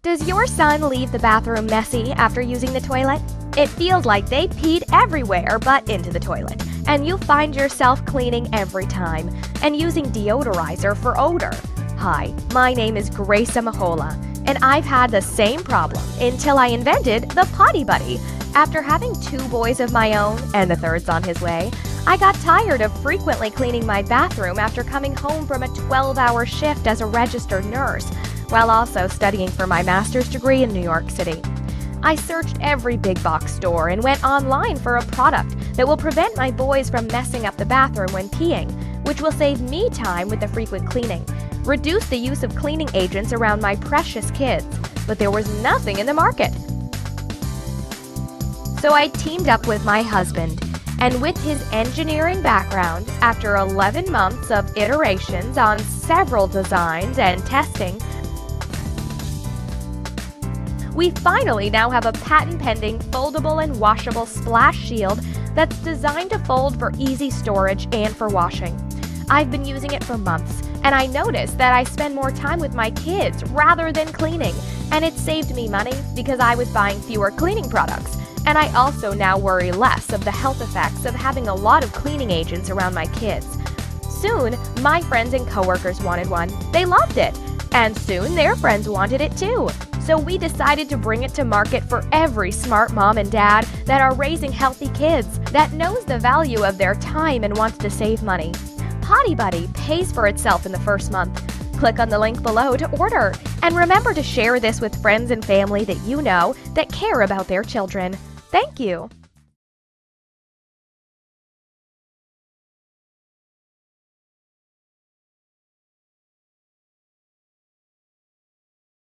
Does your son leave the bathroom messy after using the toilet? It feels like they peed everywhere but into the toilet, and you find yourself cleaning every time and using deodorizer for odor. Hi, my name is Grace Amahola, and I've had the same problem until I invented the Potty Buddy. After having 2 boys of my own, and the third's on his way, I got tired of frequently cleaning my bathroom after coming home from a 12-hour shift as a registered nurse, while also studying for my master's degree in New York City. I searched every big box store and went online for a product that will prevent my boys from messing up the bathroom when peeing, which will save me time with the frequent cleaning, reduce the use of cleaning agents around my precious kids, but there was nothing in the market. So I teamed up with my husband, and with his engineering background, after 11 months of iterations on several designs and testing, we finally now have a patent-pending foldable and washable splash shield that's designed to fold for easy storage and for washing. I've been using it for months, and I noticed that I spend more time with my kids rather than cleaning, and it saved me money because I was buying fewer cleaning products. And I also now worry less of the health effects of having a lot of cleaning agents around my kids. Soon, my friends and coworkers wanted one. They loved it. And soon, their friends wanted it too. So we decided to bring it to market for every smart mom and dad that are raising healthy kids, that knows the value of their time and wants to save money. Potty Buddy pays for itself in the first month. Click on the link below to order. And remember to share this with friends and family that you know that care about their children. Thank you.